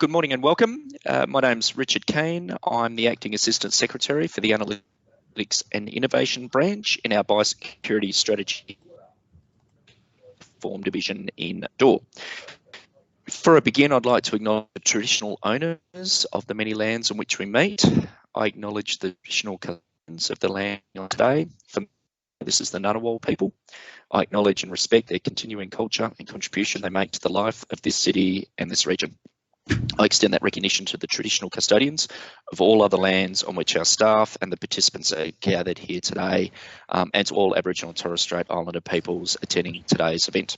Good morning and welcome. My name's Richard Kane. I'm the Acting Assistant Secretary for the Analytics and Innovation Branch in our Biosecurity Strategy Reform Division in DOR. Before I begin, I'd like to acknowledge the traditional owners of the many lands on which we meet. I acknowledge the traditional custodians of the land today. For me, this is the Ngunnawal people. I acknowledge and respect their continuing culture and contribution they make to the life of this city and this region. I extend that recognition to the traditional custodians of all other lands on which our staff and the participants are gathered here today, and to all Aboriginal and Torres Strait Islander peoples attending today's event.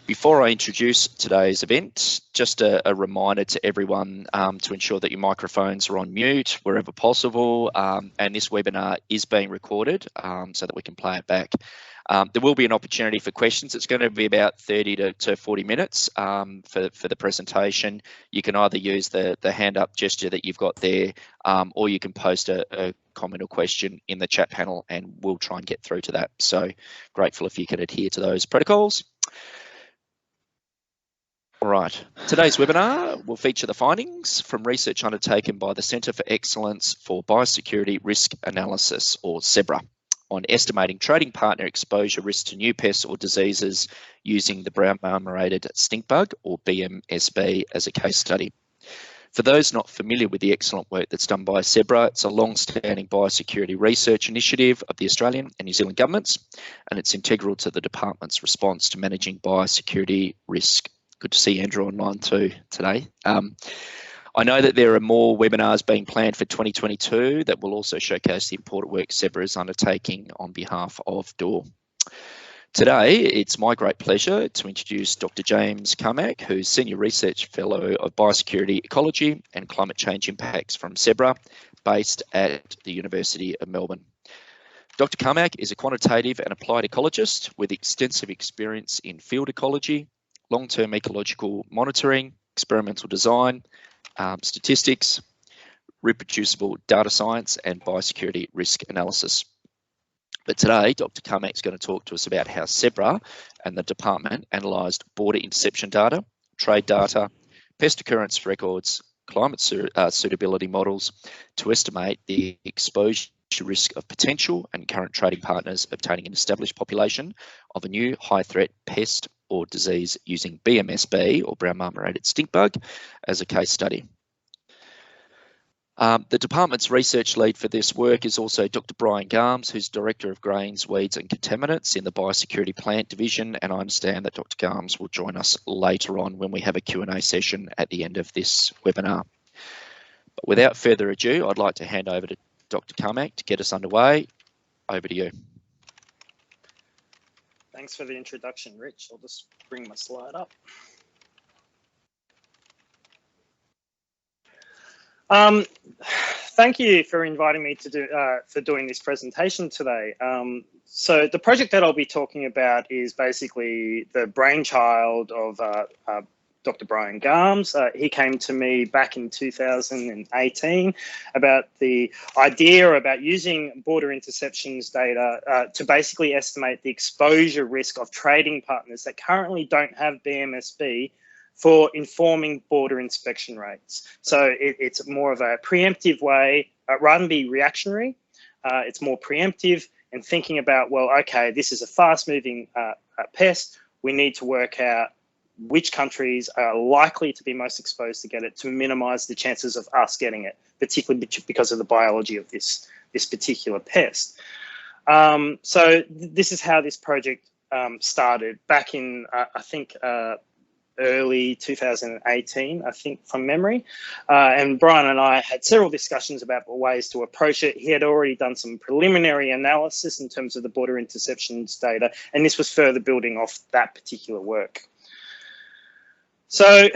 Before I introduce today's event, just a reminder to everyone to ensure that your microphones are on mute wherever possible, and this webinar is being recorded so that we can play it back. There will be an opportunity for questions. It's going to be about 30 to 40 minutes for the presentation. You can either use the hand up gesture that you've got there, or you can post a comment or question in the chat panel and we'll try and get through to that. So grateful if you can adhere to those protocols. All right, today's webinar will feature the findings from research undertaken by the Centre for Excellence for Biosecurity Risk Analysis, or CEBRA, on estimating trading partner exposure risk to new pests or diseases using the brown marmorated stink bug, or BMSB, as a case study. For those not familiar with the excellent work that's done by CEBRA, it's a long-standing biosecurity research initiative of the Australian and New Zealand governments, and it's integral to the department's response to managing biosecurity risk. Good to see Andrew online too today. I know that there are more webinars being planned for 2022 that will also showcase the important work CEBRA is undertaking on behalf of DOR. Today, it's my great pleasure to introduce Dr. James Carmack, who's Senior Research Fellow of Biosecurity Ecology and Climate Change Impacts from CEBRA, based at the University of Melbourne. Dr. Carmack is a quantitative and applied ecologist with extensive experience in field ecology, long-term ecological monitoring, experimental design, statistics, reproducible data science, and biosecurity risk analysis. But today, Dr. Carmack's going to talk to us about how CEBRA and the department analysed border interception data, trade data, pest occurrence records, climate suitability models to estimate the exposure risk of potential and current trading partners obtaining an established population of a new high-threat pest or disease using BMSB, or brown marmorated stink bug, as a case study. The department's research lead for this work is also Dr. Brian Garms, who's Director of Grains, Weeds and Contaminants in the Biosecurity Plant Division, and I understand that Dr. Garms will join us later on when we have a Q&A session at the end of this webinar. But without further ado, I'd like to hand over to Dr. Carmack to get us underway. Over to you. Thanks for the introduction, Rich. I'll just bring my slide up. Thank you for inviting me to doing this presentation today. So the project that I'll be talking about is basically the brainchild of Dr. Brian Garms. He came to me back in 2018 about the idea about using border interceptions data to basically estimate the exposure risk of trading partners that currently don't have BMSB for informing border inspection rates. So it's more of a preemptive way, rather than be reactionary, it's more preemptive and thinking about, well, okay, this is a fast moving pest. We need to work out which countries are likely to be most exposed to get it to minimize the chances of us getting it, particularly because of the biology of this particular pest. So this is how this project started back in, I think, early 2018, I think, from memory. And Brian and I had several discussions about ways to approach it. He had already done some preliminary analysis in terms of the border interceptions data, and this was further building off that particular work. So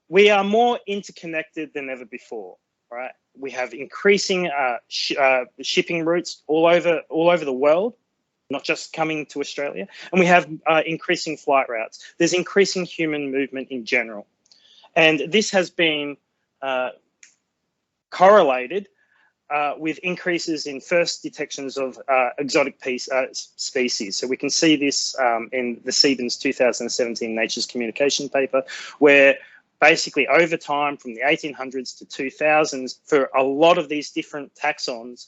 we are more interconnected than ever before, right? We have increasing shipping routes all over the world, not just coming to Australia, and we have increasing flight routes. There's increasing human movement in general, and this has been correlated with increases in first detections of exotic species. So we can see this in the Sebens 2017 Nature's Communication paper, where basically over time from the 1800s to 2000s for a lot of these different taxons,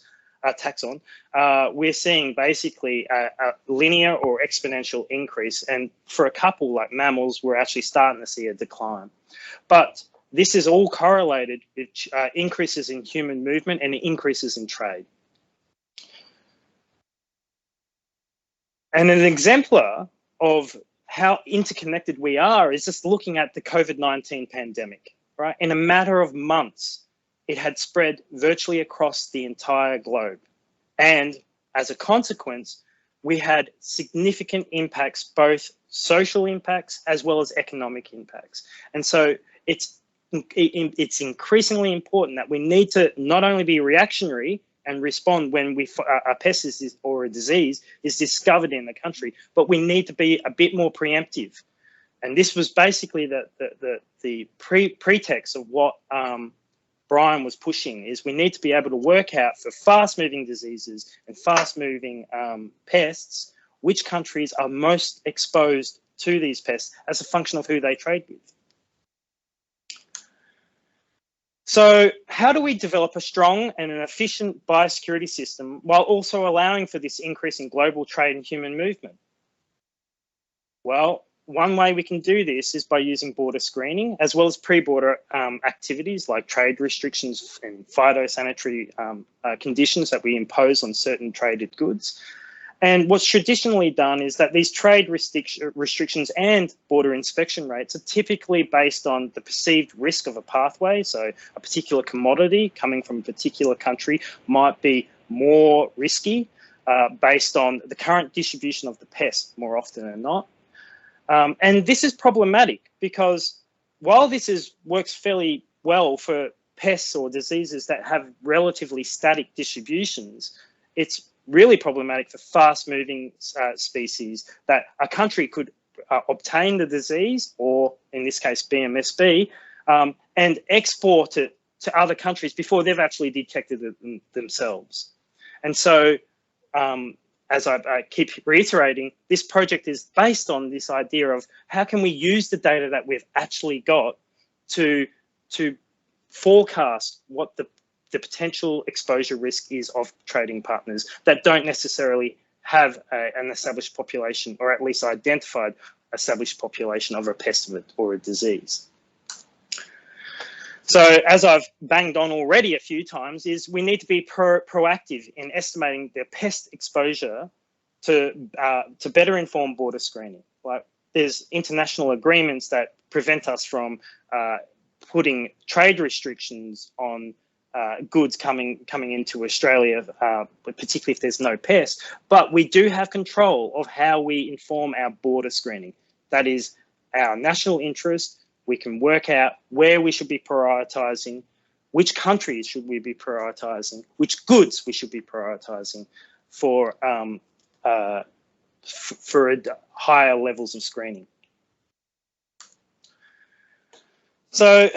we're seeing basically a linear or exponential increase. And for a couple like mammals, we're actually starting to see a decline. But this is all correlated with increases in human movement and increases in trade. And an exemplar of how interconnected we are is just looking at the COVID-19 pandemic, right? In a matter of months, it had spread virtually across the entire globe. And as a consequence, we had significant impacts, both social impacts as well as economic impacts. And so it's increasingly important that we need to not only be reactionary and respond when a pest or a disease is discovered in the country, but we need to be a bit more preemptive. And this was basically the pretext of what Brian was pushing, is we need to be able to work out for fast-moving diseases and fast-moving pests, which countries are most exposed to these pests as a function of who they trade with. So how do we develop a strong and an efficient biosecurity system while also allowing for this increase in global trade and human movement? Well, one way we can do this is by using border screening, as well as pre-border activities like trade restrictions and phytosanitary conditions that we impose on certain traded goods. And what's traditionally done is that these trade restrictions and border inspection rates are typically based on the perceived risk of a pathway. So a particular commodity coming from a particular country might be more risky based on the current distribution of the pest more often than not. And this is problematic because while this works fairly well for pests or diseases that have relatively static distributions, it's really problematic for fast-moving species that a country could obtain the disease, or in this case BMSB, and export it to other countries before they've actually detected it themselves. And so, as I keep reiterating, this project is based on this idea of how can we use the data that we've actually got to forecast what the potential exposure risk is of trading partners that don't necessarily have an established population, or at least identified established population of a pest or a disease. So as I've banged on already a few times, is we need to be proactive in estimating the pest exposure to better inform border screening. Like there's international agreements that prevent us from putting trade restrictions on goods coming into Australia, particularly if there's no pest, but we do have control of how we inform our border screening. That is our national interest. We can work out where we should be prioritising, which countries should we be prioritising, which goods we should be prioritising for higher levels of screening. So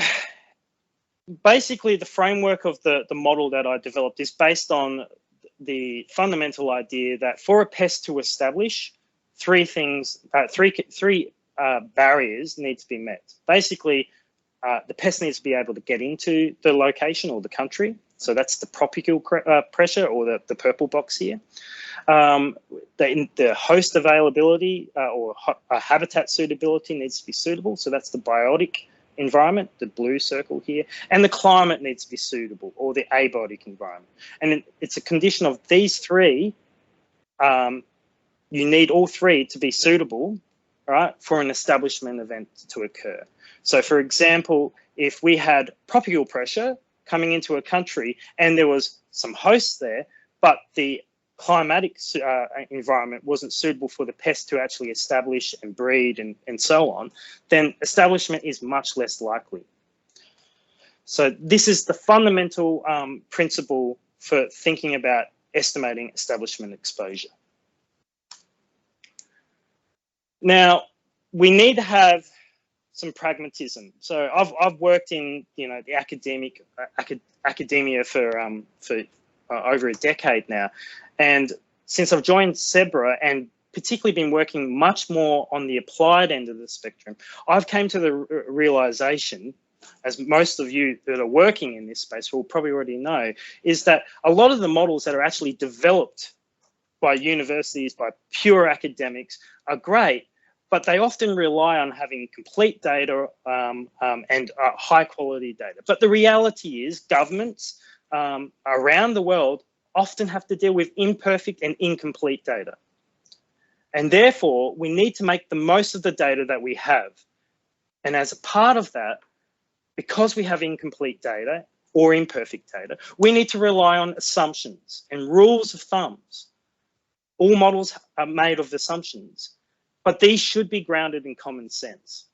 basically, the framework of the model that I developed is based on the fundamental idea that for a pest to establish, three barriers need to be met. Basically, the pest needs to be able to get into the location or the country. So that's the propagule pressure, or the purple box here. The host availability or habitat suitability needs to be suitable. So that's the biotic environment, the blue circle here, and the climate needs to be suitable, or the abiotic environment. And it's a condition of these three. You need all three to be suitable, right, for an establishment event to occur. So for example, if we had propagule pressure coming into a country and there was some hosts there, but the climatic environment wasn't suitable for the pest to actually establish and breed and so on, then establishment is much less likely. So this is the fundamental principle for thinking about estimating establishment exposure. Now, we need to have some pragmatism. So I've worked in the academia for over a decade now, and since I've joined SEBRA and particularly been working much more on the applied end of the spectrum, I've came to the realization, as most of you that are working in this space will probably already know, is that a lot of the models that are actually developed by universities, by pure academics, are great, but they often rely on having complete data and high quality data. But the reality is governments around the world often have to deal with imperfect and incomplete data. And therefore, we need to make the most of the data that we have. And as a part of that, because we have incomplete data or imperfect data, we need to rely on assumptions and rules of thumbs. All models are made of assumptions, but these should be grounded in common sense.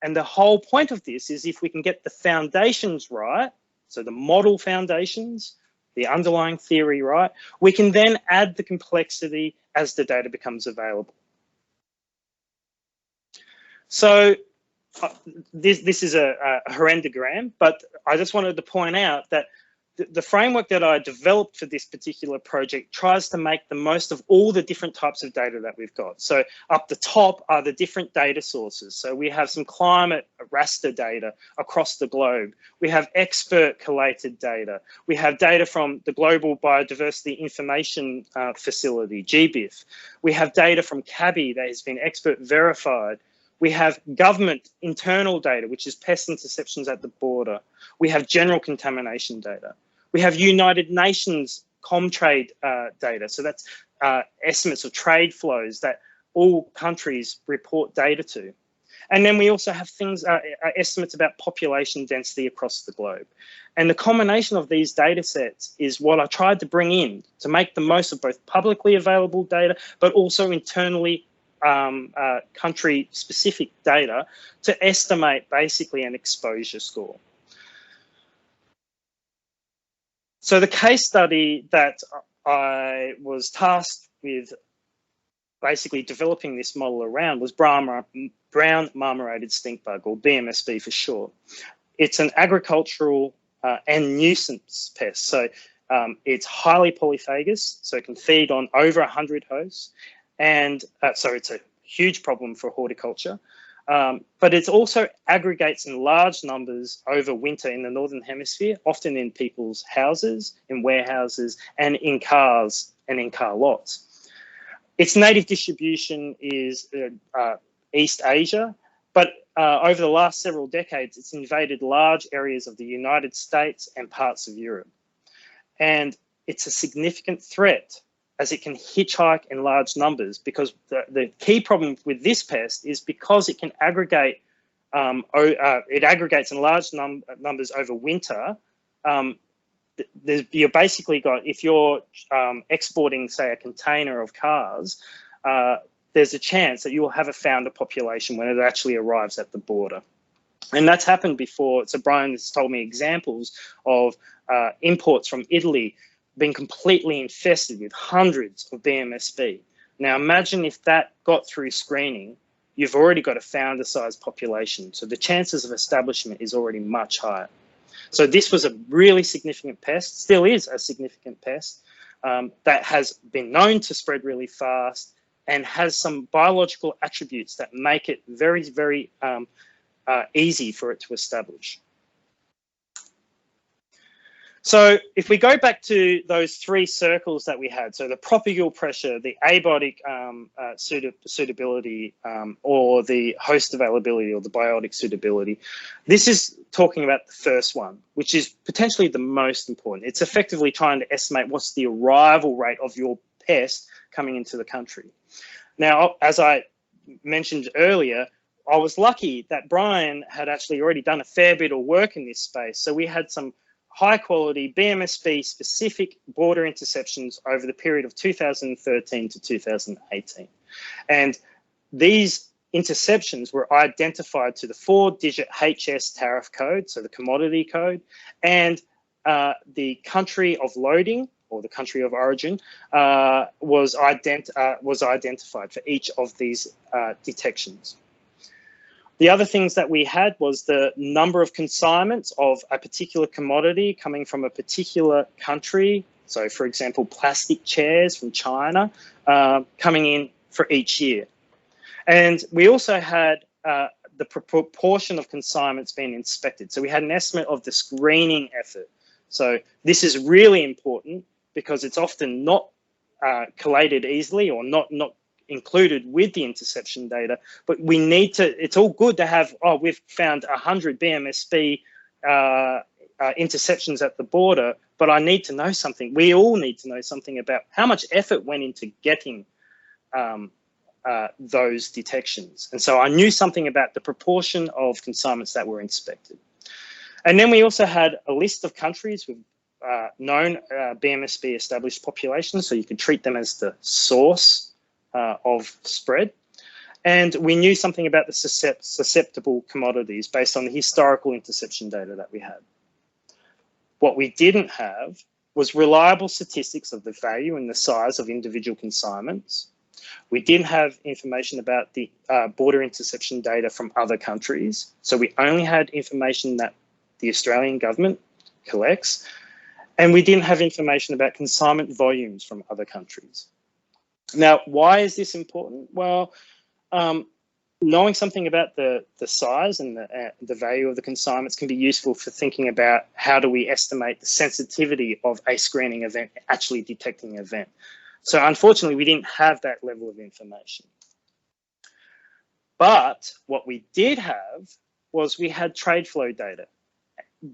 And the whole point of this is if we can get the foundations right, so the model foundations, the underlying theory right, we can then add the complexity as the data becomes available. So this is a horrendogram, but I just wanted to point out that the framework that I developed for this particular project tries to make the most of all the different types of data that we've got. So up the top are the different data sources. So we have some climate raster data across the globe. We have expert collated data. We have data from the Global Biodiversity Information Facility, GBIF. We have data from CABI that has been expert verified. We have government internal data, which is pest interceptions at the border. We have general contamination data. We have United Nations Comtrade data. So that's estimates of trade flows that all countries report data to. And then we also have things, estimates about population density across the globe. And the combination of these data sets is what I tried to bring in to make the most of both publicly available data, but also internally country-specific data to estimate basically an exposure score. So the case study that I was tasked with basically developing this model around was brown marmorated stink bug, or BMSB for short. It's an agricultural and nuisance pest. So it's highly polyphagous, so it can feed on over 100 hosts. And so it's a huge problem for horticulture, but it also aggregates in large numbers over winter in the Northern Hemisphere, often in people's houses, in warehouses, and in cars and in car lots. Its native distribution is East Asia, but over the last several decades, it's invaded large areas of the United States and parts of Europe. And it's a significant threat as it can hitchhike in large numbers, because the key problem with this pest is because it can aggregate, it aggregates in large numbers over winter. You're basically got, if you're exporting, say, a container of cars, there's a chance that you will have a founder population when it actually arrives at the border. And that's happened before. So Brian has told me examples of imports from Italy been completely infested with hundreds of BMSB. Now imagine if that got through screening, you've already got a founder-sized population. So the chances of establishment is already much higher. So this was a really significant pest, still is a significant pest, that has been known to spread really fast and has some biological attributes that make it very, very easy for it to establish. So if we go back to those three circles that we had, so the propagules pressure, the abiotic suitability, or the host availability or the biotic suitability, this is talking about the first one, which is potentially the most important. It's effectively trying to estimate what's the arrival rate of your pest coming into the country. Now, as I mentioned earlier, I was lucky that Brian had actually already done a fair bit of work in this space. So we had some high quality BMSB specific border interceptions over the period of 2013 to 2018. And these interceptions were identified to the 4-digit HS tariff code, so the commodity code, and the country of loading or the country of origin was identified for each of these detections. The other things that we had was the number of consignments of a particular commodity coming from a particular country. So, for example, plastic chairs from China coming in for each year. And we also had the proportion of consignments being inspected. So we had an estimate of the screening effort. So this is really important because it's often not collated easily or not included with the interception data. But we need to, it's all good to have, oh, we've found 100 BMSB interceptions at the border, but I need to know something. We all need to know something about how much effort went into getting those detections. And so I knew something about the proportion of consignments that were inspected. And then we also had a list of countries with known BMSB established populations, so you could treat them as the source of spread. And we knew something about the susceptible commodities based on the historical interception data that we had. What we didn't have was reliable statistics of the value and the size of individual consignments. We didn't have information about the border interception data from other countries. So we only had information that the Australian government collects. And we didn't have information about consignment volumes from other countries. Now, why is this important? Well, knowing something about the size and the value of the consignments can be useful for thinking about how do we estimate the sensitivity of a screening event actually detecting an event. So unfortunately, we didn't have that level of information. But what we did have was we had trade flow data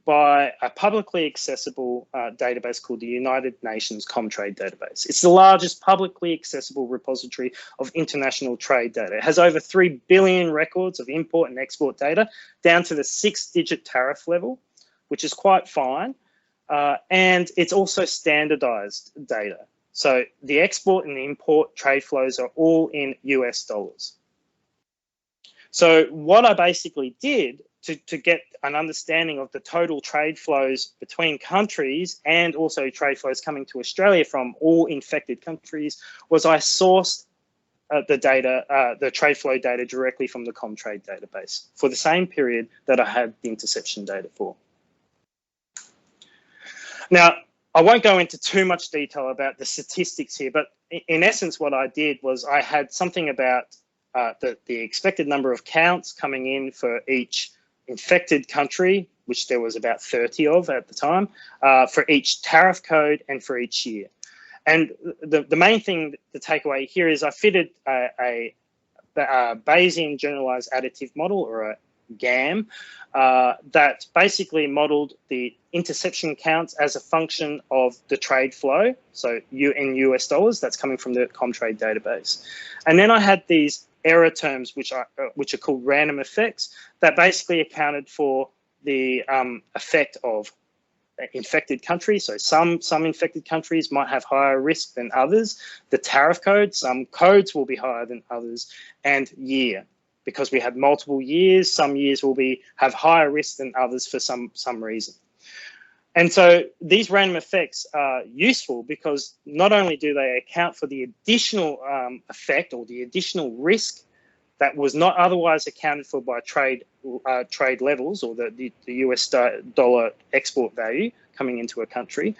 by a publicly accessible database called the United Nations Comtrade database. It's the largest publicly accessible repository of international trade data. It has over 3 billion records of import and export data down to the 6-digit tariff level, which is quite fine. And it's also standardized data. So the export and the import trade flows are all in US dollars. So what I basically did to get an understanding of the total trade flows between countries and also trade flows coming to Australia from all infected countries was I sourced the data, the trade flow data directly from the Comtrade database for the same period that I had the interception data for. Now, I won't go into too much detail about the statistics here, but in essence, what I did was I had something about the expected number of counts coming in for each infected country, which there was about 30 of at the time, for each tariff code and for each year. And the main thing to take away here is I fitted a Bayesian generalized additive model, or a GAM, that basically modeled the interception counts as a function of the trade flow, so in US dollars, that's coming from the Comtrade database. And then I had these error terms, which are called random effects, that basically accounted for the effect of infected countries. So some infected countries might have higher risk than others. The tariff code, some codes will be higher than others, and year. Because we had multiple years, some years will have higher risk than others for some reason. And so these random effects are useful because not only do they account for the additional effect or the additional risk that was not otherwise accounted for by trade levels or the US dollar export value coming into a country,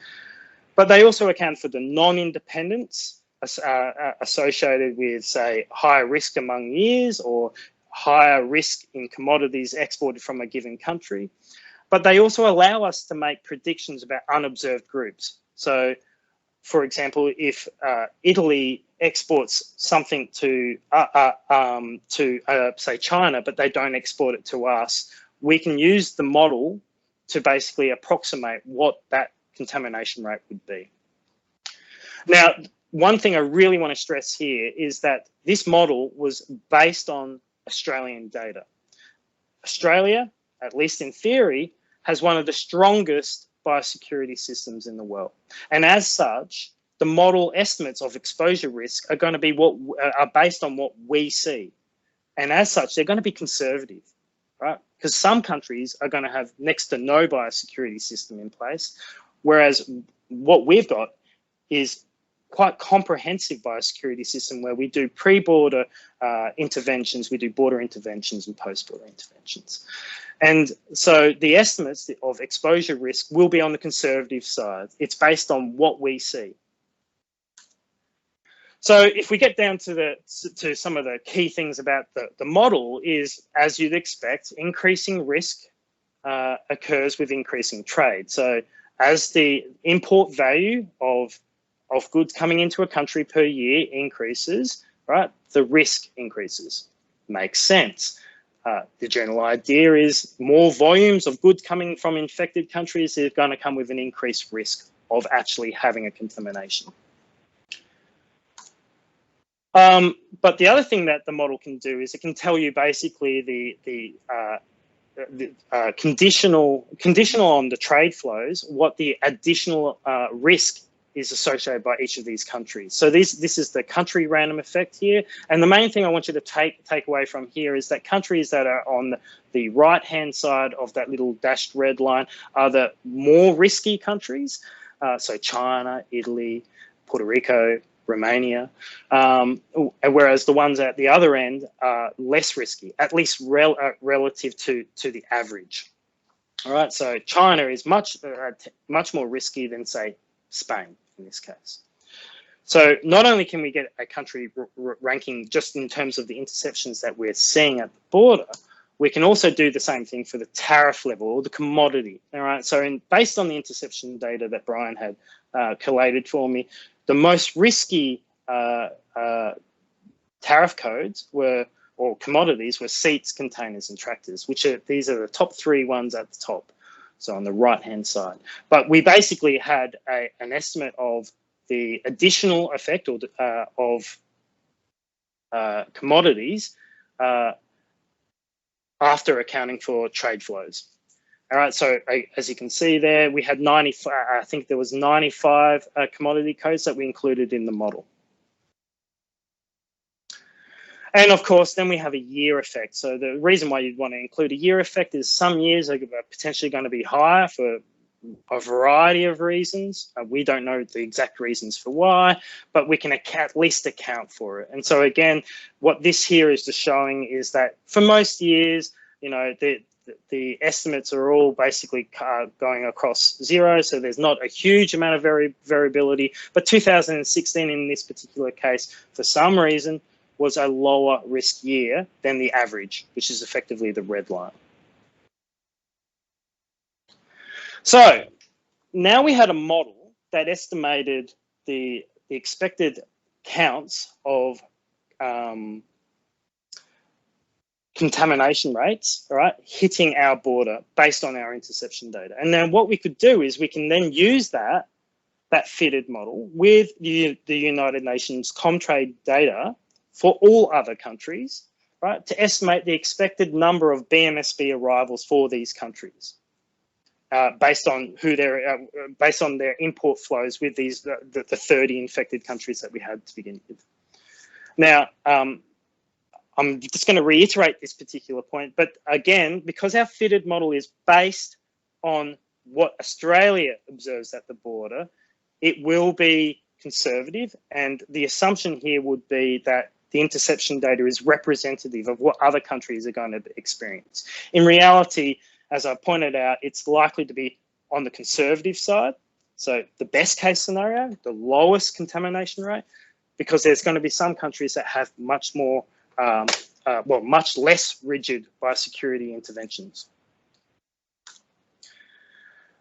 but they also account for the non-independence associated with, say, higher risk among years or higher risk in commodities exported from a given country. But they also allow us to make predictions about unobserved groups. So, for example, if Italy exports something to say China, but they don't export it to us, we can use the model to basically approximate what that contamination rate would be. Now, one thing I really want to stress here is that this model was based on Australian data. Australia, at least in theory, has one of the strongest biosecurity systems in the world. And as such, the model estimates of exposure risk are going to be based on what we see. And as such, they're going to be conservative, right? Because some countries are going to have next to no biosecurity system in place, whereas what we've got is quite comprehensive biosecurity system where we do pre-border interventions, we do border interventions and post-border interventions. And so the estimates of exposure risk will be on the conservative side. It's based on what we see. So if we get down to some of the key things about the model is, as you'd expect, increasing risk occurs with increasing trade. So as the import value of goods coming into a country per year increases, right, the risk increases. Makes sense. The general idea is more volumes of goods coming from infected countries is going to come with an increased risk of actually having a contamination. But the other thing that the model can do is it can tell you basically the conditional on the trade flows, what the additional risk is associated by each of these countries. So this is the country random effect here. And the main thing I want you to take away from here is that countries that are on the right-hand side of that little dashed red line are the more risky countries. So China, Italy, Puerto Rico, Romania, whereas the ones at the other end are less risky, at least relative to the average. All right, so China is much more risky than, say, Spain in this case. So not only can we get a country ranking just in terms of the interceptions that we're seeing at the border, we can also do the same thing for the tariff level or the commodity. All right, so based on the interception data that Brian had collated for me, the most risky tariff codes or commodities were seats, containers, and tractors, these are the top 3 ones at the top. So on the right-hand side. But we basically had an estimate of the additional effect of commodities after accounting for trade flows. All right, so as you can see there, we had 95, I think there was 95 commodity codes that we included in the model. And of course, then we have a year effect. So the reason why you'd want to include a year effect is some years are potentially going to be higher for a variety of reasons. We don't know the exact reasons for why, but we can at least account for it. And so again, what this here is just showing is that for most years, you know, the estimates are all basically going across 0, so there's not a huge amount of variability. But 2016 in this particular case, for some reason, was a lower risk year than the average, which is effectively the red line. So now we had a model that estimated the expected counts of contamination rates, all right, hitting our border based on our interception data. And then what we could do is we can then use that fitted model with the United Nations Comtrade data for all other countries, right, to estimate the expected number of BMSB arrivals for these countries, based on based on their import flows with these the 30 infected countries that we had to begin with. Now, I'm just going to reiterate this particular point, but again, because our fitted model is based on what Australia observes at the border, it will be conservative, and the assumption here would be that the interception data is representative of what other countries are going to experience. In reality, as I pointed out, it's likely to be on the conservative side. So the best case scenario, the lowest contamination rate, because there's going to be some countries that have much more, much less rigid biosecurity interventions.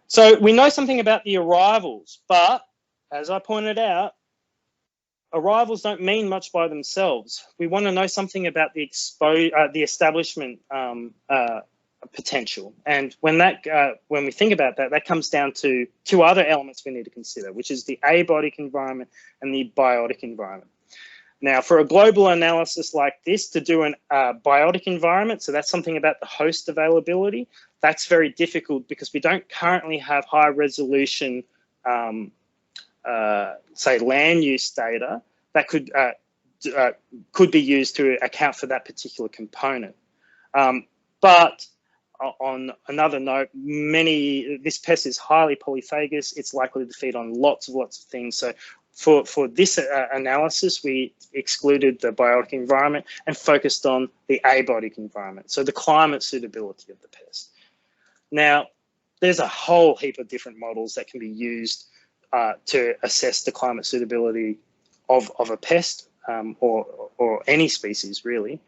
So we know something about the arrivals, but as I pointed out, arrivals don't mean much by themselves. We want to know something about the establishment potential. And when we think about that, that comes down to 2 other elements we need to consider, which is the abiotic environment and the biotic environment. Now, for a global analysis like this, to do an biotic environment, so that's something about the host availability, that's very difficult because we don't currently have high resolution say land use data that could be used to account for that particular component. But on another note, this pest is highly polyphagous. It's likely to feed on lots of things. So for this analysis, we excluded the biotic environment and focused on the abiotic environment, so the climate suitability of the pest. Now, there's a whole heap of different models that can be used to assess the climate suitability of a pest or any species really,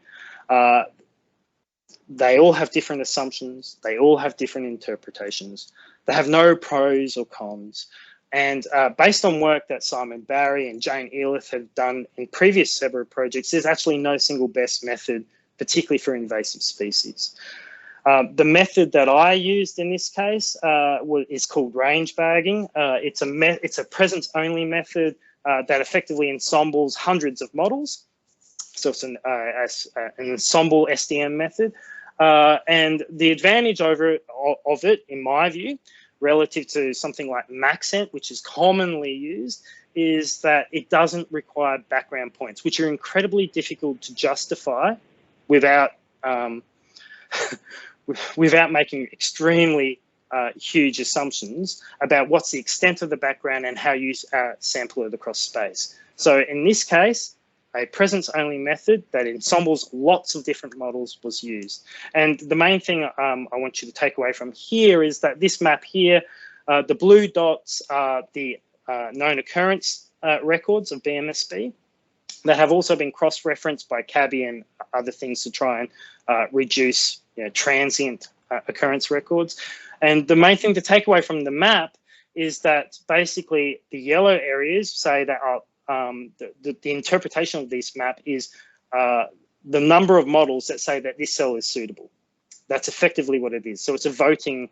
they all have different assumptions. They all have different interpretations. They have no pros or cons. And based on work that Simon Barry and Jane Elith have done in previous SEBRA projects, there's actually no single best method, particularly for invasive species. The method that I used in this case is called range bagging. It's a presence-only method that effectively ensembles hundreds of models. So it's an ensemble SDM method. And the advantage of it, in my view, relative to something like Maxent, which is commonly used, is that it doesn't require background points, which are incredibly difficult to justify without without making extremely huge assumptions about what's the extent of the background and how you sample it across space. So in this case, a presence-only method that ensembles lots of different models was used. And the main thing I want you to take away from here is that this map here, the blue dots are the known occurrence records of BMSB that have also been cross-referenced by CABI and other things to try and reduce transient occurrence records. And the main thing to take away from the map is that basically the yellow areas say that the interpretation of this map is the number of models that say that this cell is suitable. That's effectively what it is. So it's a voting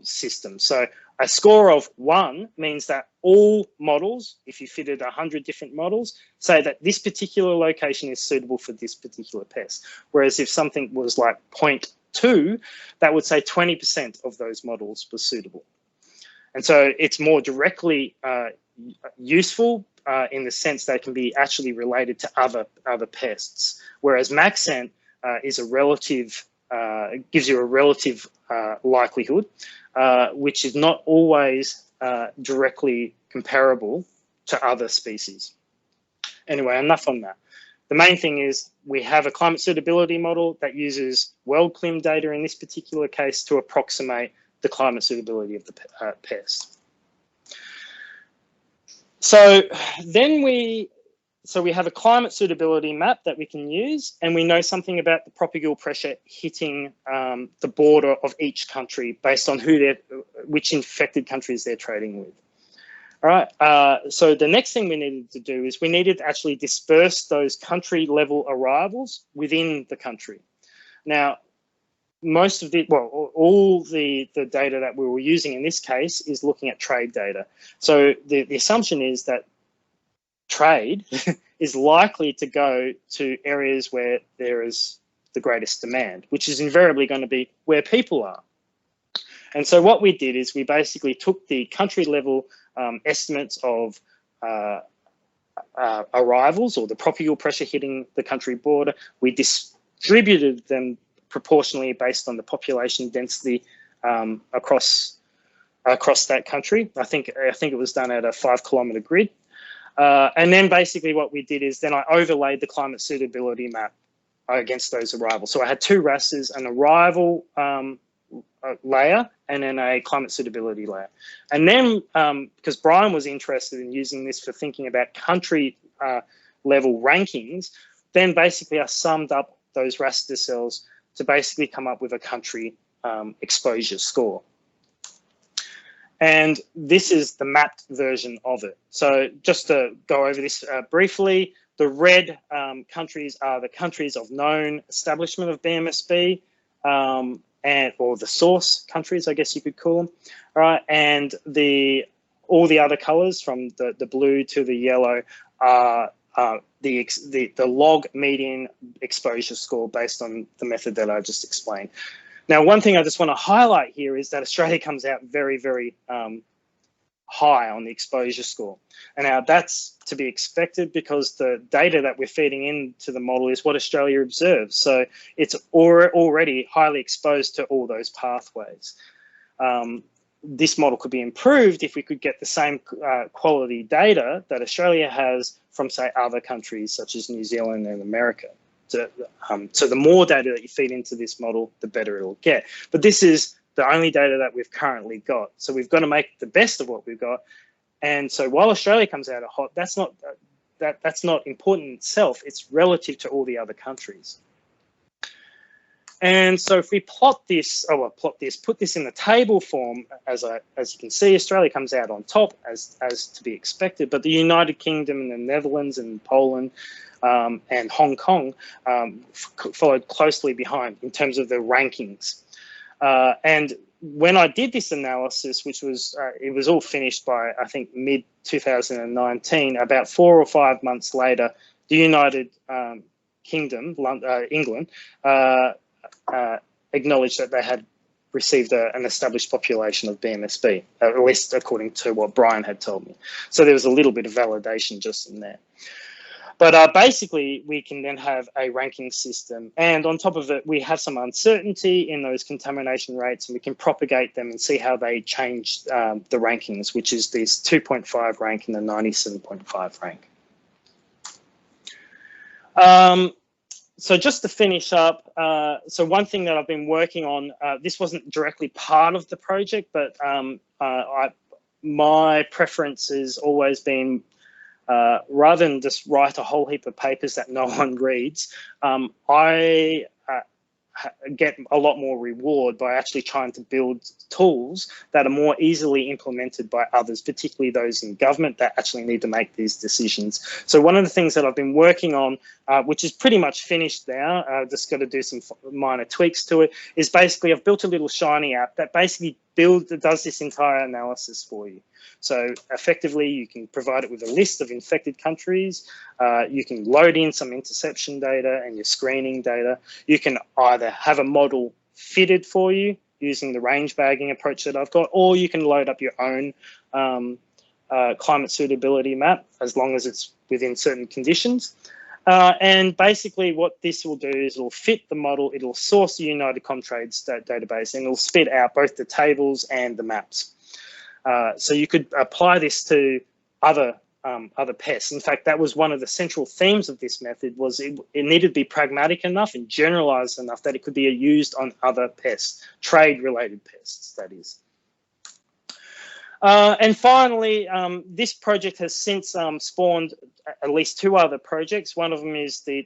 system. So a score of 1 means that all models, if you fitted 100 different models, say that this particular location is suitable for this particular pest. Whereas if something was like 0.2, that would say 20% of those models were suitable. And so it's more directly useful in the sense that it can be actually related to other pests, whereas Maxent is a relative, gives you a relative likelihood, which is not always directly comparable to other species. Anyway, enough on that. The main thing is we have a climate suitability model that uses WorldClim data in this particular case to approximate the climate suitability of the pest. So then we have a climate suitability map that we can use, and we know something about the propagules pressure hitting the border of each country based on which infected countries they're trading with. All right, so the next thing we needed to do is we needed to actually disperse those country level arrivals within the country. Now, most of the, well, all the data that we were using in this case is looking at trade data. So the assumption is that trade is likely to go to areas where there is the greatest demand, which is invariably going to be where people are. And so what we did is we basically took the country level estimates of arrivals or the propagules pressure hitting the country border. We distributed them proportionally based on the population density across that country. I think it was done at a 5-kilometre grid. And then basically what we did is then I overlaid the climate suitability map against those arrivals. So I had two rasters, an arrival layer and then a climate suitability layer. And then because Brian was interested in using this for thinking about country level rankings, then basically I summed up those raster cells to basically come up with a country exposure score. And this is the mapped version of it. So just to go over this briefly, the red countries are the countries of known establishment of BMSB, or the source countries, I guess you could call them. All right, and all the other colours from the blue to the yellow are the log median exposure score based on the method that I just explained. Now, one thing I just want to highlight here is that Australia comes out very, very high on the exposure score. And now that's to be expected because the data that we're feeding into the model is what Australia observes. So it's already highly exposed to all those pathways. This model could be improved if we could get the same quality data that Australia has from, say, other countries such as New Zealand and America. So the more data that you feed into this model, the better it'll get. But this is the only data that we've currently got. So we've got to make the best of what we've got. And so while Australia comes out hot, that's that's not important in itself. It's relative to all the other countries. And so if we plot this, put this in the table form, as you can see, Australia comes out on top as to be expected, but the United Kingdom and the Netherlands and Poland and Hong Kong followed closely behind in terms of the rankings. And when I did this analysis, which was, it was all finished by, I think, mid-2019, about 4 or 5 months later, the United Kingdom, England, acknowledged that they had received an established population of BMSB, at least according to what Brian had told me. So there was a little bit of validation just in there. But basically, we can then have a ranking system. And on top of it, we have some uncertainty in those contamination rates, and we can propagate them and see how they change the rankings, which is this 2.5 rank and the 97.5 rank. So just to finish up, so one thing that I've been working on, this wasn't directly part of the project, but my preference has always been, rather than just write a whole heap of papers that no one reads, I get a lot more reward by actually trying to build tools that are more easily implemented by others, particularly those in government that actually need to make these decisions. So one of the things that I've been working on, which is pretty much finished now, just got to do some minor tweaks to it, is basically I've built a little Shiny app that basically does this entire analysis for you. So effectively, you can provide it with a list of infected countries. You can load in some interception data and your screening data. You can either have a model fitted for you using the range bagging approach that I've got, or you can load up your own climate suitability map, as long as it's within certain conditions. And basically what this will do is it'll fit the model, it'll source the United Comtrades database, and it'll spit out both the tables and the maps. So you could apply this to other pests. In fact, that was one of the central themes of this method, was it needed to be pragmatic enough and generalized enough that it could be used on other pests, trade-related pests, that is. And finally, this project has since spawned at least 2 other projects. One of them is the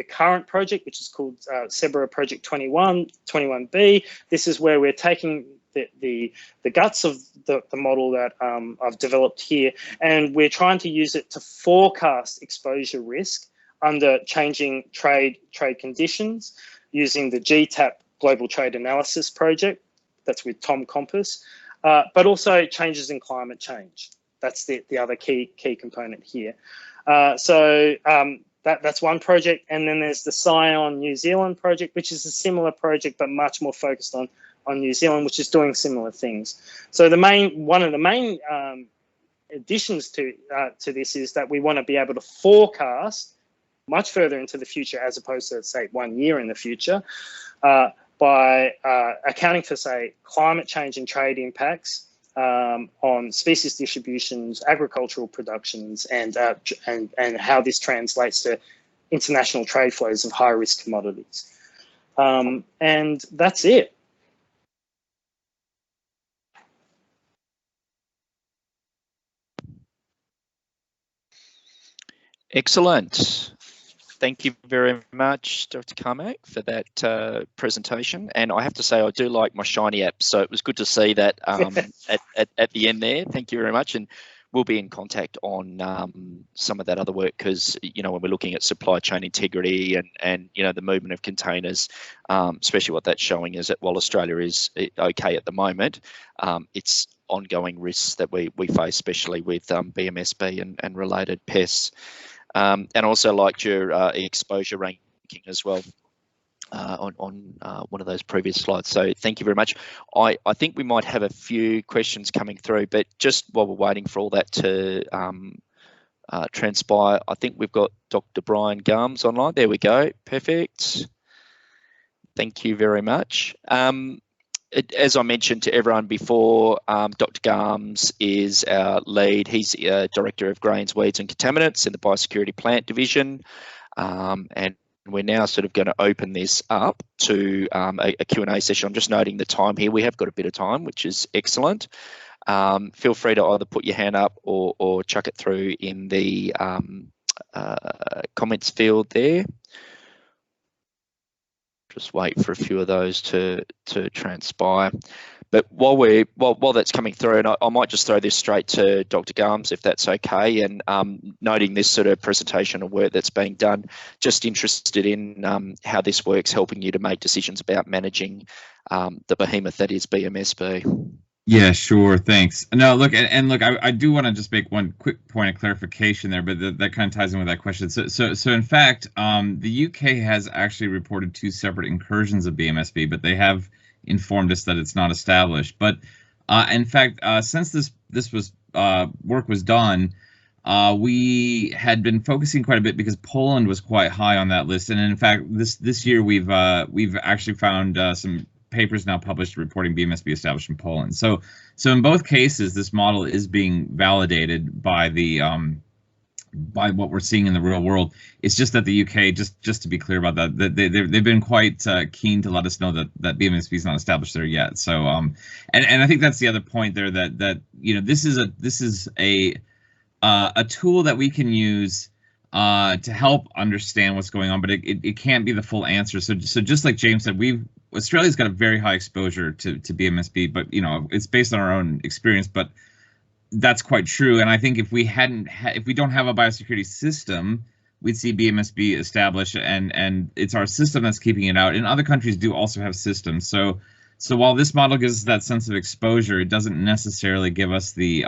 current project, which is called SEBRA Project 21B. This is where we're taking the guts of the model that I've developed here, and we're trying to use it to forecast exposure risk under changing trade conditions using the GTAP Global Trade Analysis Project. That's with Tom Compass. But also changes in climate change. That's the other key component here. That's one project. And then there's the Scion New Zealand project, which is a similar project, but much more focused on New Zealand, which is doing similar things. So one of the main additions to this is that we want to be able to forecast much further into the future, as opposed to, say, 1 year in the future, by accounting for, say, climate change and trade impacts on species distributions, agricultural productions, and how this translates to international trade flows of high-risk commodities. And that's it. Excellent. Thank you very much, Dr. Carmack, for that presentation. And I have to say, I do like my Shiny app, so it was good to see that at the end there. Thank you very much. And we'll be in contact on some of that other work, because, you know, when we're looking at supply chain integrity and you know, the movement of containers, especially what that's showing is that while Australia is okay at the moment, it's ongoing risks that we face, especially with BMSB and related pests. And also liked your exposure ranking as well on one of those previous slides. So thank you very much. I think we might have a few questions coming through, but just while we're waiting for all that to transpire, I think we've got Dr. Brian Garms online. There we go. Perfect. Thank you very much. As I mentioned to everyone before, Dr. Garms is our lead. He's Director of Grains, Weeds and Contaminants in the Biosecurity Plant Division. And we're now sort of going to open this up to a Q&A session. I'm just noting the time here. We have got a bit of time, which is excellent. Feel free to either put your hand up or chuck it through in the comments field there. Just wait for a few of those to transpire. But while that's coming through, and I might just throw this straight to Dr. Garms, if that's okay, and noting this sort of presentation of work that's being done, just interested in how this works, helping you to make decisions about managing the behemoth that is BMSB. Yeah, sure. Thanks. No, look, and look, I do want to just make one quick point of clarification there, but that kind of ties in with that question. So in fact, the UK has actually reported 2 separate incursions of BMSB, but they have informed us that it's not established. But in fact, since this was work was done, we had been focusing quite a bit because Poland was quite high on that list, and in fact, this year we've actually found some papers now published reporting BMSB established in Poland. So in both cases, this model is being validated by the by what we're seeing in the real world. It's just that the UK, just to be clear about that, they've been quite keen to let us know that BMSB is not established there yet. So and I think that's the other point there, that you know, this is a tool that we can use to help understand what's going on, but it can't be the full answer. So just like James said, Australia's got a very high exposure to BMSB, but you know, it's based on our own experience, but that's quite true. And I think if we don't have a biosecurity system, we'd see BMSB established, and it's our system that's keeping it out. And other countries do also have systems. So while this model gives us that sense of exposure, it doesn't necessarily give us the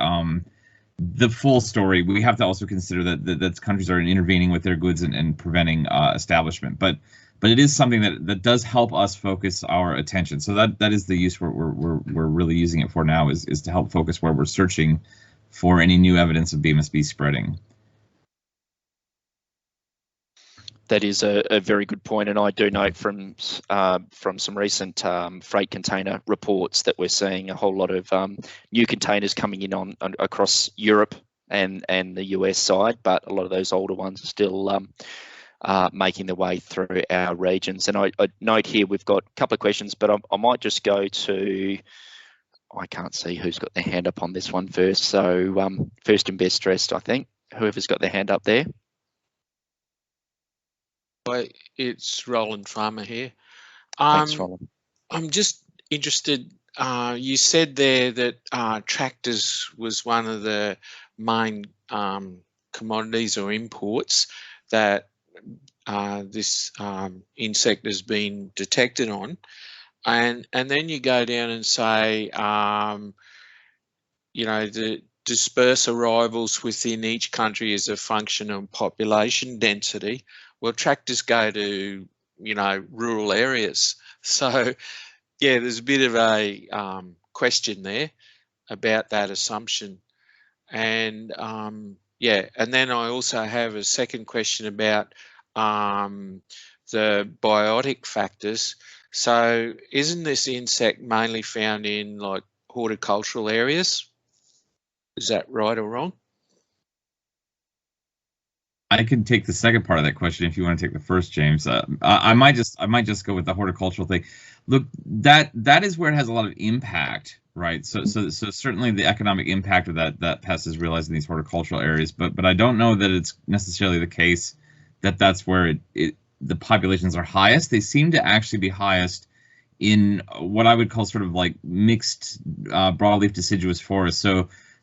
full story. We have to also consider that countries are intervening with their goods and preventing establishment. But it is something that does help us focus our attention. So that is the use we're really using it for now, is to help focus where we're searching for any new evidence of BMSB spreading. That is a very good point, and I do note from some recent freight container reports that we're seeing a whole lot of new containers coming in on across Europe and the US side, but a lot of those older ones are still making their way through our regions. And I note here we've got a couple of questions, but I might just go to, I can't see who's got their hand up on this one first. So first and best dressed, I think, whoever's got their hand up there. It's Roland Farmer here. Thanks, Roland. I'm just interested, you said there that tractors was one of the main commodities or imports that this insect has been detected on, and then you go down and say, you know, the disperse arrivals within each country as a function of population density. Well, tractors go to, you know, rural areas. So, yeah, there's a bit of a question there about that assumption. And, yeah, and then I also have a second question about the biotic factors. So isn't this insect mainly found in like horticultural areas? Is that right or wrong? I can take the second part of that question if you want to take the first, James. I might just go with the horticultural thing. Look, that is where it has a lot of impact, right? So certainly the economic impact of that pest is realized in these horticultural areas, but I don't know that it's necessarily the case that that's where the populations are highest. They seem to actually be highest in what I would call sort of like mixed broadleaf deciduous forests.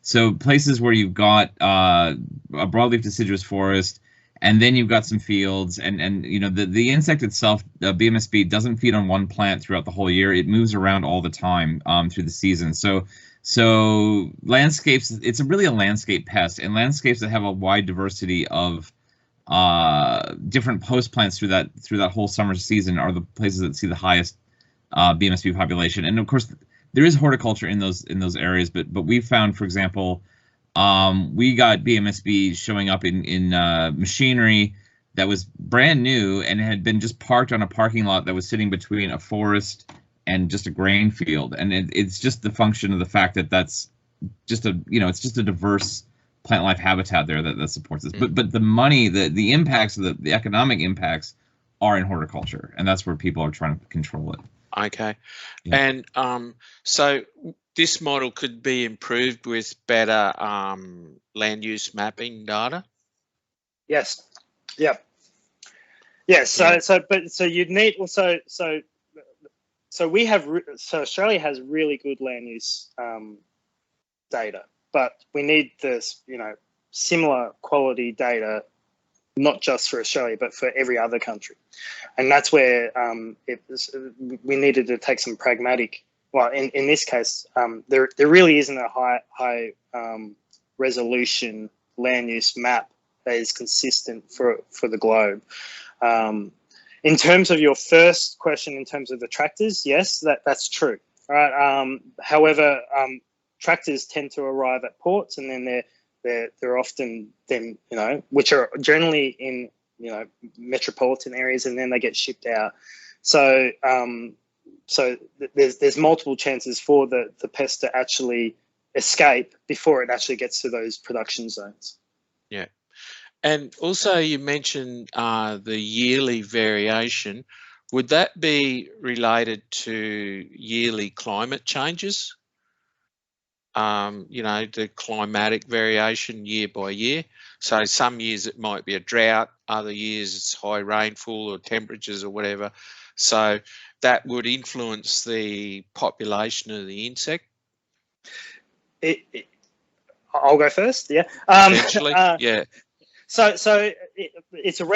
So places where you've got a broadleaf deciduous forest, and then you've got some fields, and you know, the insect itself, BMSB, doesn't feed on one plant throughout the whole year. It moves around all the time through the season. So landscapes, it's really a landscape pest, and landscapes that have a wide diversity of different host plants through that whole summer season are the places that see the highest BMSB population. And of course, there is horticulture in those areas, but we found, for example, we got BMSB showing up in machinery that was brand new and had been just parked on a parking lot that was sitting between a forest and just a grain field. And it's just the function of the fact that that's just it's just a diverse plant life habitat there that supports this. But the money, the impacts of the economic impacts are in horticulture, and that's where people are trying to control it. Okay. Yeah. And so this model could be improved with better land use mapping data? Yes. Yeah. Yeah. So you'd need also so Australia has really good land use data, but we need this, similar quality data, not just for Australia, but for every other country. And that's where we needed to take some pragmatic, well, in this case, there really isn't a high resolution land use map that is consistent for the globe. In terms of your first question, in terms of the tractors, yes, that's true. Right. However, tractors tend to arrive at ports, and then they're often then, which are generally in, metropolitan areas, and then they get shipped out. So there's multiple chances for the pest to actually escape before it actually gets to those production zones. Yeah. And also you mentioned the yearly variation. Would that be related to yearly climate changes? The climatic variation year by year. So some years it might be a drought, other years it's high rainfall or temperatures or whatever. So that would influence the population of the insect. I'll go first. Yeah. Essentially, yeah. So it's a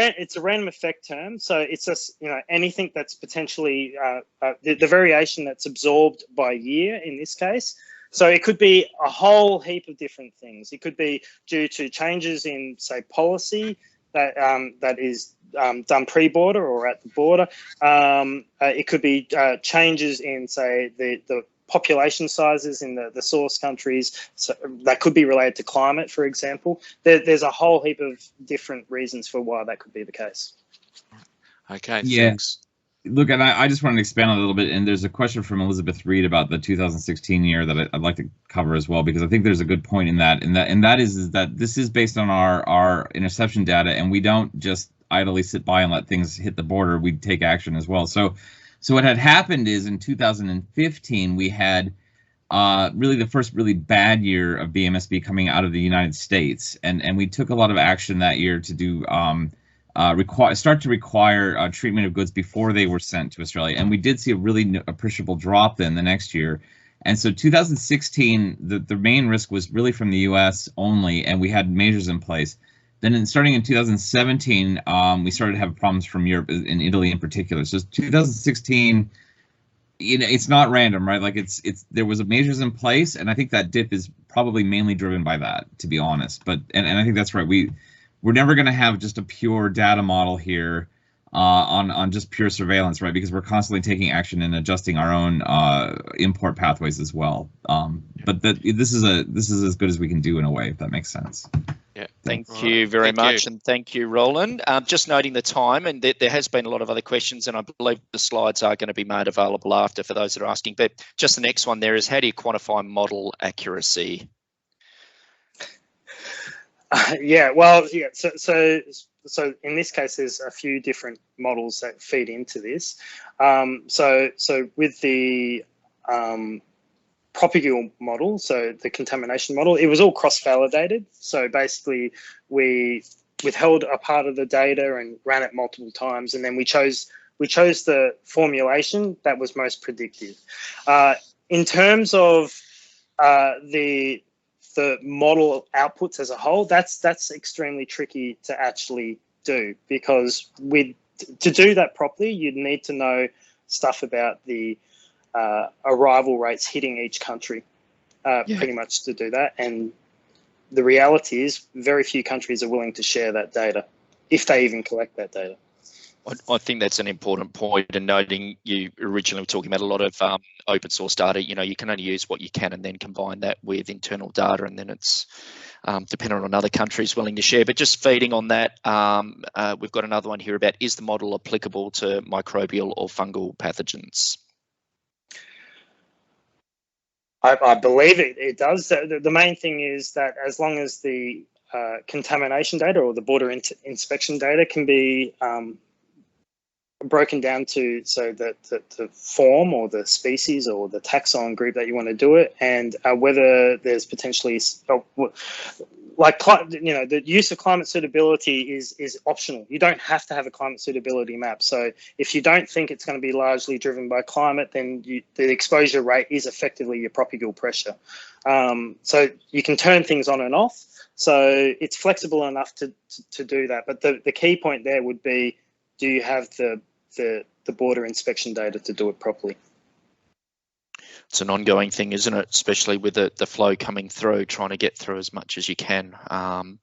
random effect term. So it's just, anything that's potentially the variation that's absorbed by year in this case. So it could be a whole heap of different things. It could be due to changes in, say, policy that is done pre-border or at the border. It could be changes in, say, the population sizes in the source countries. So that could be related to climate, for example. There's a whole heap of different reasons for why that could be the case. Okay, yeah. thanks. Look, and I just wanted to expand a little bit, and there's a question from Elizabeth Reed about the 2016 year that I'd like to cover as well, because I think there's a good point in that, and that is that this is based on our interception data, and we don't just idly sit by and let things hit the border. We take action as well. So what had happened is in 2015 we had really the first really bad year of BMSB coming out of the United States, and we took a lot of action that year to do. Start to require treatment of goods before they were sent to Australia, and we did see a really appreciable drop then the next year. And so 2016, the main risk was really from the U.S. only, and we had measures in place. Then starting in 2017, we started to have problems from Europe, in Italy in particular. So 2016, it's not random, right? Like there was measures in place, and I think that dip is probably mainly driven by that, to be honest. But and I think that's right. We're never going to have just a pure data model here on just pure surveillance, right? Because we're constantly taking action and adjusting our own import pathways as well. But this is as good as we can do in a way, if that makes sense. Yeah. Thank you very much, and thank you, Roland. Just noting the time, and there has been a lot of other questions, and I believe the slides are going to be made available after for those that are asking. But just the next one there is, how do you quantify model accuracy? So in this case, there's a few different models that feed into this. So with the propagule model, so the contamination model, it was all cross-validated. So basically, we withheld a part of the data and ran it multiple times, and then we chose the formulation that was most predictive. In terms of the model outputs as a whole, that's extremely tricky to actually do, because to do that properly, you'd need to know stuff about the arrival rates hitting each country, pretty much to do that. And the reality is very few countries are willing to share that data, if they even collect that data. I think that's an important point, and noting you originally were talking about a lot of open source data. You can only use what you can and then combine that with internal data, and then it's dependent on other countries willing to share. But just feeding on that, we've got another one here about, is the model applicable to microbial or fungal pathogens? I believe it does. The main thing is that as long as the contamination data or the border inspection data can be broken down to, so that the form or the species or the taxon group that you want to do it, and whether there's potentially the use of climate suitability is optional. You don't have to have a climate suitability map. So if you don't think it's going to be largely driven by climate, then the exposure rate is effectively your propagules pressure. So you can turn things on and off. So it's flexible enough to do that. But the key point there would be, do you have the border inspection data to do it properly? It's an ongoing thing, isn't it? Especially with the flow coming through, trying to get through as much as you can. And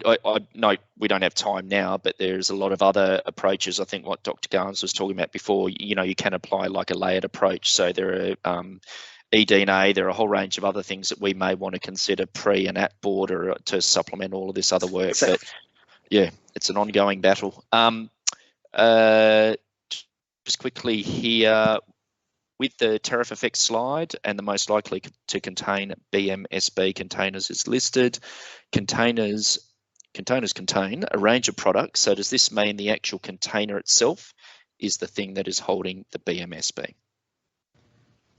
I know we don't have time now, but there's a lot of other approaches. I think what Dr. Garms was talking about before, you can apply like a layered approach. So there are eDNA, there are a whole range of other things that we may want to consider pre and at border to supplement all of this other work. Exactly. But yeah, it's an ongoing battle. Just quickly here, with the tariff effect slide and the most likely to contain BMSB containers is listed. Containers contain a range of products. So does this mean the actual container itself is the thing that is holding the BMSB?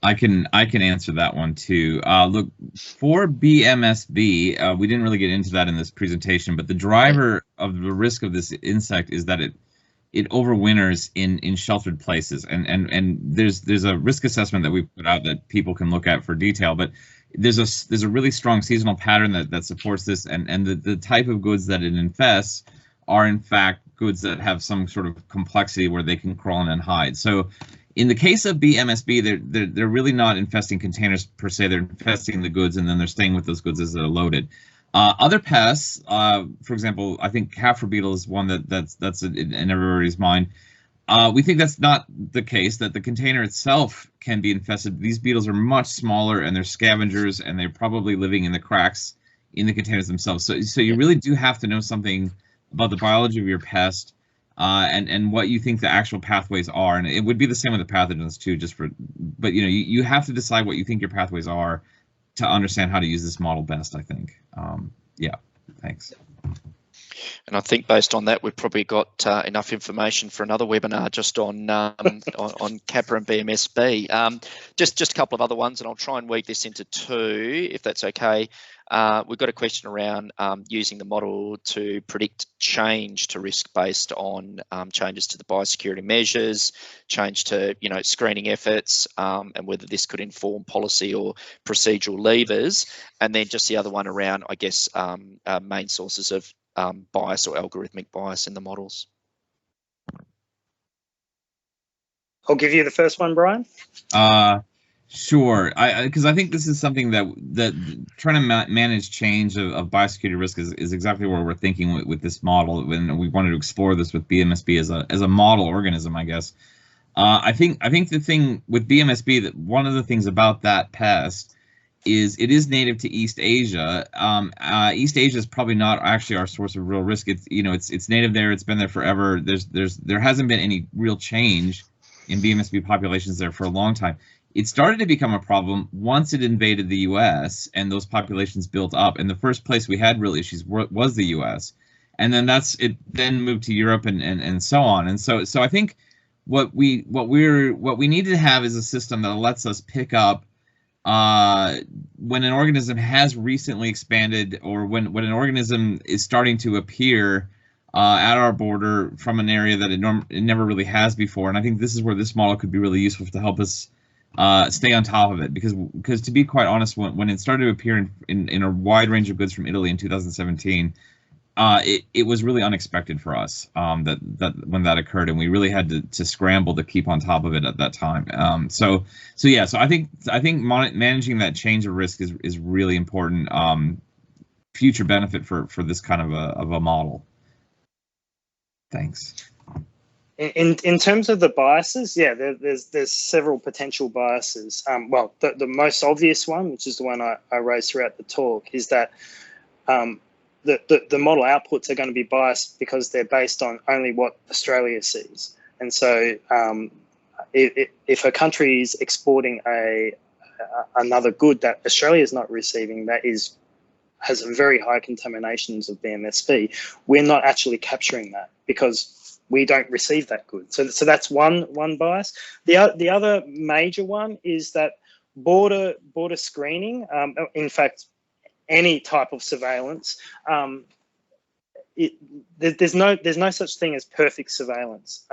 I can answer that one too. Look, for BMSB, we didn't really get into that in this presentation, but the driver of the risk of this insect is that it overwinters in sheltered places, and there's a risk assessment that we put out that people can look at for detail, but there's a really strong seasonal pattern that supports this, and the type of goods that it infests are in fact goods that have some sort of complexity where they can crawl in and hide. So in the case of BMSB, they're really not infesting containers per se. They're infesting the goods, and then they're staying with those goods as they're loaded. Other pests, for example, I think kaffir beetle is one that's in everybody's mind. We think that's not the case, that the container itself can be infested. These beetles are much smaller, and they're scavengers, and they're probably living in the cracks in the containers themselves. So you really do have to know something about the biology of your pest, and what you think the actual pathways are. And it would be the same with the pathogens too, but you have to decide what you think your pathways are to understand how to use this model best, I think. Yeah, thanks. And I think based on that, we've probably got enough information for another webinar just on Kappa and BMSB. Just a couple of other ones, and I'll try and weave this into two, if that's okay. We've got a question around using the model to predict change to risk based on changes to the biosecurity measures, change to screening efforts, and whether this could inform policy or procedural levers. And then just the other one around, I guess, main sources of bias or algorithmic bias in the models. I'll give you the first one, Brian. Sure, because I think this is something that trying to manage change of biosecurity risk is exactly where we're thinking with this model, when we wanted to explore this with BMSB as a model organism, I guess. I think the thing with BMSB, that one of the things about that pest is it is native to East Asia. East Asia is probably not actually our source of real risk. It's native there. It's been there forever. There hasn't been any real change in BMSB populations there for a long time. It started to become a problem once it invaded the U.S. and those populations built up. And the first place we had real issues was the U.S. And then it then moved to Europe and so on. And so I think what we need to have is a system that lets us pick up when an organism has recently expanded, or when an organism is starting to appear at our border from an area that it never really has before. And I think this is where this model could be really useful to help us stay on top of it, because to be quite honest, when it started to appear in a wide range of goods from Italy in 2017, it was really unexpected for us that when that occurred, and we really had to scramble to keep on top of it at that time. So I think managing that change of risk is really important future benefit for this kind of a model. Thanks. In terms of the biases, yeah, there's several potential biases. Well, the most obvious one, which is the one I raised throughout the talk, is that the model outputs are going to be biased because they're based on only what Australia sees. And so if a country is exporting another good that Australia is not receiving, that has very high contaminations of BMSB, we're not actually capturing that because we don't receive that good. So that's one bias. The other major one is that border screening. In fact, any type of surveillance, there's no such thing as perfect surveillance.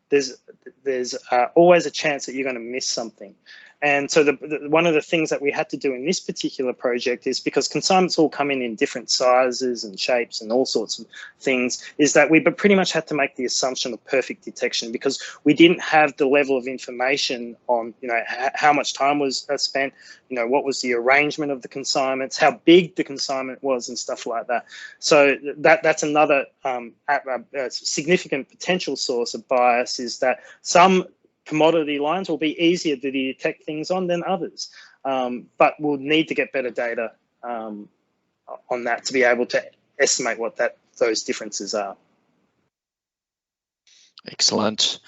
There's always a chance that you're going to miss something. And so one of the things that we had to do in this particular project is, because consignments all come in different sizes and shapes and all sorts of things, is that we pretty much had to make the assumption of perfect detection, because we didn't have the level of information on, you know, how much time was spent, you know, what was the arrangement of the consignments, how big the consignment was and stuff like that. So that's another significant potential source of bias, is that some commodity lines will be easier to detect things on than others, but we'll need to get better data on that to be able to estimate what those differences are. Excellent.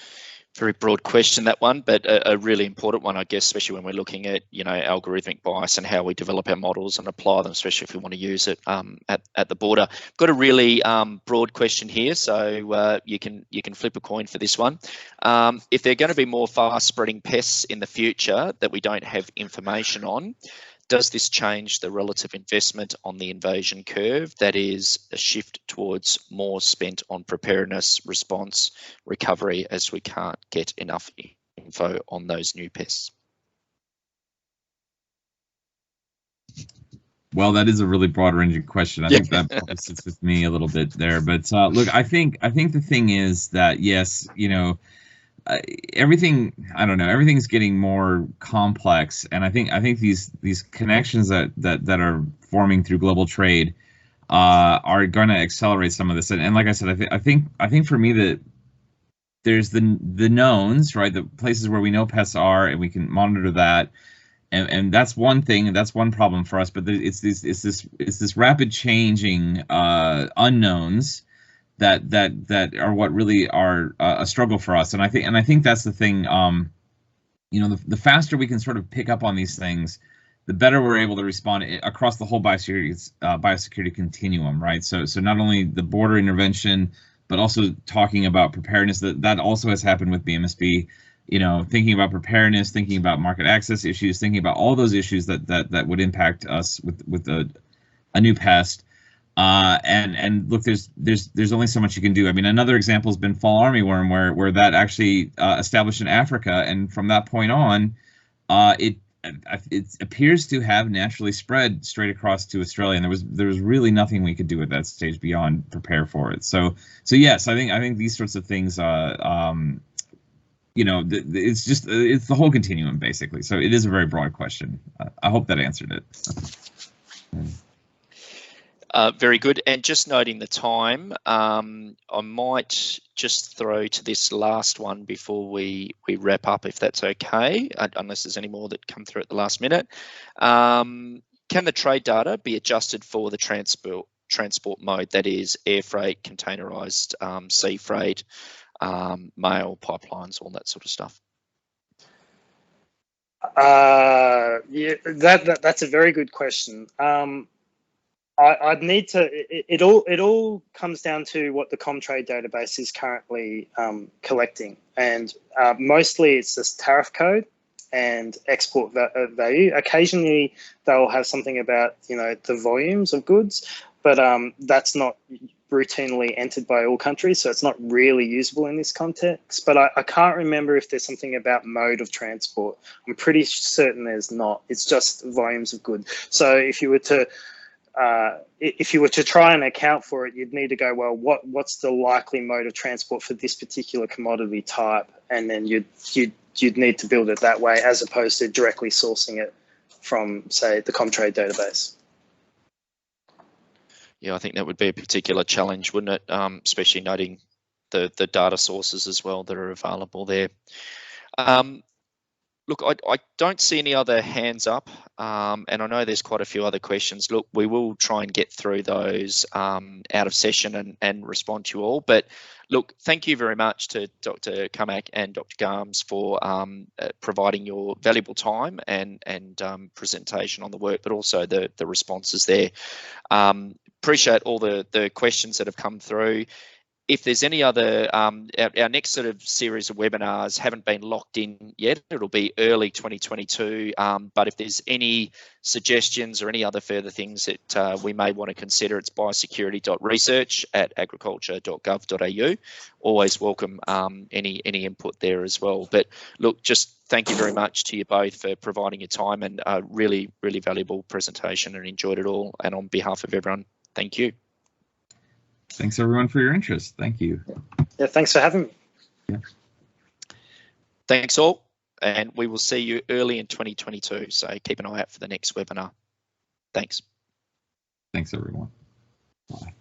Very broad question, that one, but a really important one, I guess, especially when we're looking at, you know, algorithmic bias and how we develop our models and apply them, especially if we want to use it at the border. Got a really broad question here, so you can flip a coin for this one. If there are going to be more fast-spreading pests in the future that we don't have information on, does this change the relative investment on the invasion curve? That is, a shift towards more spent on preparedness, response, recovery, as we can't get enough info on those new pests? Well, that is a really broad-ranging question. I think that probably sits with me a little bit there. But look, I think the thing is that, yes, you know, everything, I don't know, everything's getting more complex, and I think these connections that are forming through global trade are going to accelerate some of this. And like I said, I think for me that there's the knowns, right, the places where we know pests are and we can monitor that, and that's one thing, and that's one problem for us. But it's this rapid changing unknowns that are what really are a struggle for us. And I think that's the thing. You know, the faster we can sort of pick up on these things, the better we're able to respond across the whole biosecurity continuum, right? So not only the border intervention, but also talking about preparedness. That also has happened with BMSB. You know, thinking about preparedness, thinking about market access issues, thinking about all those issues that would impact us with a new pest. And look, there's only so much you can do. I mean, another example has been fall armyworm, where that actually established in Africa, and from that point on, it appears to have naturally spread straight across to Australia, and there was really nothing we could do at that stage beyond prepare for it. So yes, I think these sorts of things, you know, it's the whole continuum basically. So it is a very broad question. I hope that answered it. Very good. And just noting the time, I might just throw to this last one before we wrap up, if that's okay, unless there's any more that come through at the last minute. Can the trade data be adjusted for the transport mode, that is air freight, containerized sea freight, mail, pipelines, all that sort of stuff? Yeah, that's a very good question. I'd need to. It all comes down to what the Comtrade database is currently collecting, and mostly it's just tariff code and export value. Occasionally they'll have something about, you know, the volumes of goods, but that's not routinely entered by all countries, so it's not really usable in this context. But I can't remember if there's something about mode of transport. I'm pretty certain there's not. It's just volumes of goods. So if you were to try and account for it, you'd need to go, well, what's the likely mode of transport for this particular commodity type, and then you'd need to build it that way, as opposed to directly sourcing it from, say, the Comtrade database. Yeah, I think that would be a particular challenge, wouldn't it? Especially noting the data sources as well that are available there. Look, I don't see any other hands up, and I know there's quite a few other questions. Look, we will try and get through those out of session and respond to you all. But look, thank you very much to Dr. Carmack and Dr. Garmes for providing your valuable time and presentation on the work, but also the responses there. Appreciate all the questions that have come through. if there's any other, our next sort of series of webinars haven't been locked in yet. It'll be early 2022. But if there's any suggestions or any other further things that we may want to consider, it's biosecurity.research@agriculture.gov.au. Always welcome any input there as well. But look, just thank you very much to you both for providing your time, and a really, really valuable presentation, and enjoyed it all. And on behalf of everyone, thank you. Thanks everyone for your interest. Thank you. Yeah, thanks for having me. Yeah. Thanks all, and we will see you early in 2022. So keep an eye out for the next webinar. Thanks. Thanks everyone. Bye.